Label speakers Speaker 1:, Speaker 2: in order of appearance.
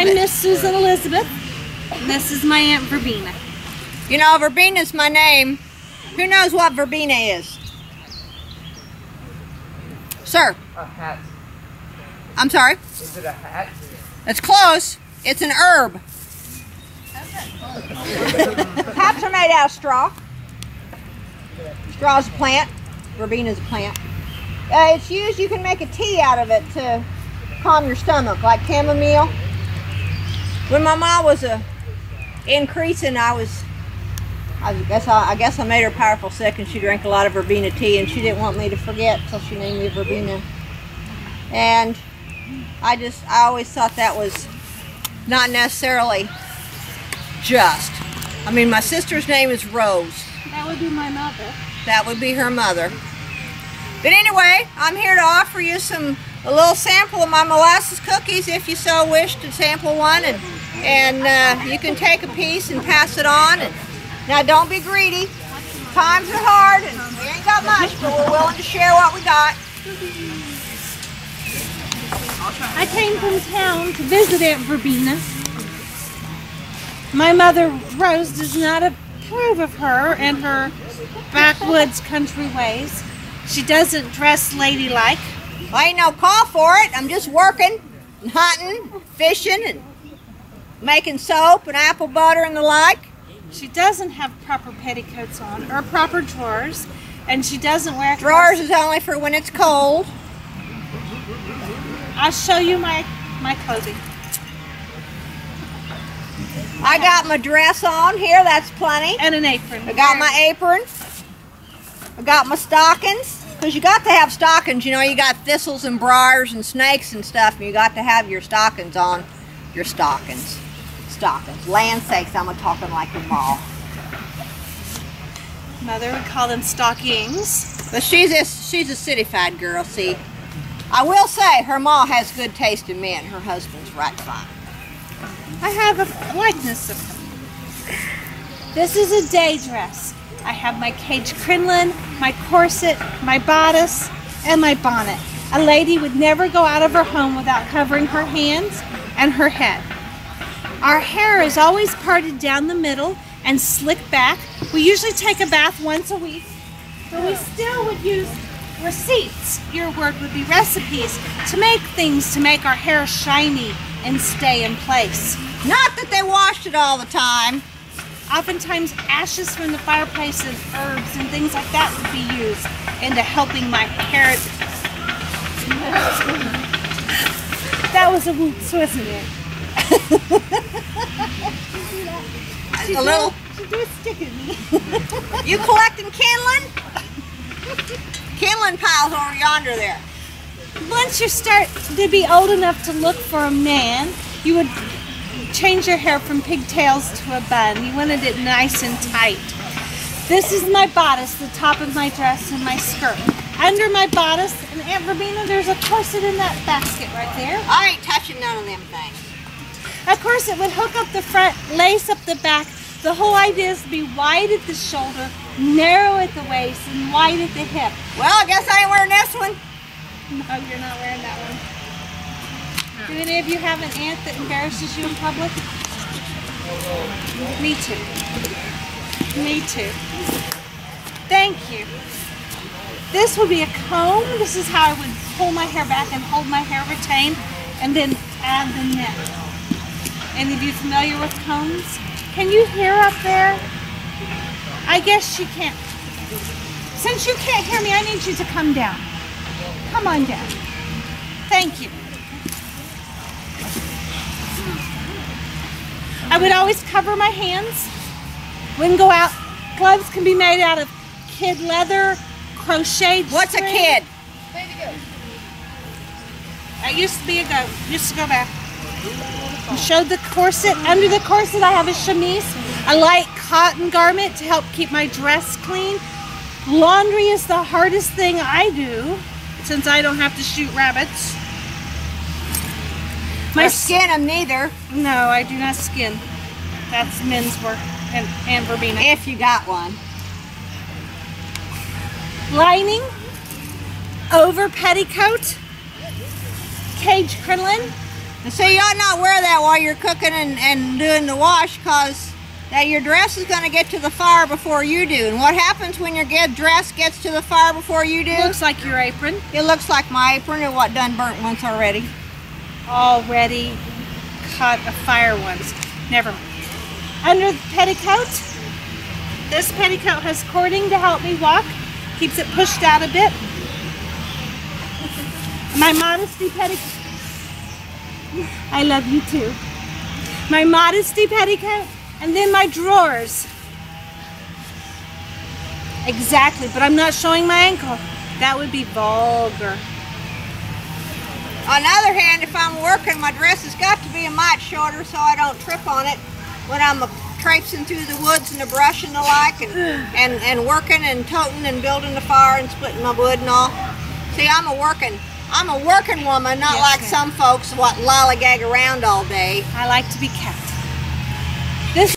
Speaker 1: I'm Miss Susan Elizabeth. And this is my Aunt Verbena.
Speaker 2: You know, Verbena's my name. Who knows what verbena is? Sir?
Speaker 3: A hat.
Speaker 2: I'm sorry?
Speaker 3: Is it a hat?
Speaker 2: It's close. It's an herb. Hats are made out of straw. Straw's a plant. Verbena's a plant. It's used, you can make a tea out of it to calm your stomach, like chamomile. When my mom was increasing, I guess I made her powerful sick, and she drank a lot of verbena tea, and she didn't want me to forget, so she named me Verbena. And I always thought that was not necessarily just. I mean, my sister's name is Rose.
Speaker 1: That would be my mother.
Speaker 2: That would be her mother. But anyway, I'm here to offer you a little sample of my molasses cookies if you so wish to sample one, and you can take a piece and pass it on. And now don't be greedy. Times are hard and we ain't got much, but we're willing to share what we got.
Speaker 1: I came from town to visit Aunt Verbena. My mother, Rose, does not approve of her and her backwoods country ways. She doesn't dress ladylike.
Speaker 2: Well, ain't no call for it. I'm just working and hunting, fishing, and making soap and apple butter and the like.
Speaker 1: She doesn't have proper petticoats on or proper drawers, and she doesn't wear
Speaker 2: drawers is only for when it's cold.
Speaker 1: I'll show you my clothing.
Speaker 2: I got my dress on here, that's plenty.
Speaker 1: And an apron.
Speaker 2: I got my apron. I got my stockings. Because you got to have stockings, you know, you got thistles and briars and snakes and stuff, and you got to have your stockings on. Your stockings. Stockings. Land sakes, I'm talking like a mall.
Speaker 1: Mother would call them stockings.
Speaker 2: But she's a city-fied girl, see. I will say, her ma has good taste in men. Her husband's right fine.
Speaker 1: I have a likeness of him. This is a day dress. I have my cage crinoline, my corset, my bodice, and my bonnet. A lady would never go out of her home without covering her hands and her head. Our hair is always parted down the middle and slicked back. We usually take a bath once a week, but we still would use receipts, your word would be recipes, to make things to make our hair shiny and stay in place.
Speaker 2: Not that they washed it all the time.
Speaker 1: Oftentimes ashes from the fireplace and herbs and things like that would be used into helping my hair. That was a whoops, wasn't it?
Speaker 2: A little.
Speaker 1: She did stick at me.
Speaker 2: You collecting kindling? Kindling piles over yonder there.
Speaker 1: Once you start to be old enough to look for a man, you would change your hair from pigtails to a bun. You wanted it nice and tight. This is my bodice, the top of my dress, and my skirt. Under my bodice, and Aunt Verbena, there's a corset in that basket right there.
Speaker 2: I ain't touching none of them things.
Speaker 1: A corset would hook up the front, lace up the back. The whole idea is to be wide at the shoulder, narrow at the waist, and wide at the hip.
Speaker 2: Well, I guess I ain't wearing this one.
Speaker 1: No, you're not wearing that one. Do any of you have an aunt that embarrasses you in public? Me too. Me too. Thank you. This would be a comb. This is how I would pull my hair back and hold my hair retained, and then add the net. Any of you familiar with combs? Can you hear up there? I guess she can't. Since you can't hear me, I need you to come down. Come on down. Thank you. I would always cover my hands. Wouldn't go out. Gloves can be made out of kid leather, crocheted.
Speaker 2: What's a kid?
Speaker 1: I used to be a goat. Used to go back. I showed the corset. Under the corset I have a chemise, a light cotton garment to help keep my dress clean. Laundry is the hardest thing I do, since I don't have to shoot rabbits.
Speaker 2: Or skin them neither.
Speaker 1: No, I do not skin. That's men's work and Verbena.
Speaker 2: If you got one.
Speaker 1: Lining, over petticoat, cage crinoline,
Speaker 2: And so you ought not wear that while you're cooking and doing the wash, because that your dress is going to get to the fire before you do. And what happens when your dress gets to the fire before you do?
Speaker 1: Looks like your apron.
Speaker 2: It looks like my apron, and what done burnt once already.
Speaker 1: Already caught a fire once. Never mind. Under the petticoat, this petticoat has cording to help me walk. Keeps it pushed out a bit. My modesty petticoat. I love you too. My modesty petticoat, and then my drawers. Exactly, but I'm not showing my ankle. That would be vulgar.
Speaker 2: On the other hand, if I'm working, my dress has got to be a mite shorter so I don't trip on it when I'm traipsing through the woods and the brush and the like, and working and toting and building the fire and splitting my wood and all. See, I'm a working woman, not
Speaker 1: Yes,
Speaker 2: like
Speaker 1: ma'am.
Speaker 2: some folks what lollygag around all day.
Speaker 1: I like to be kept.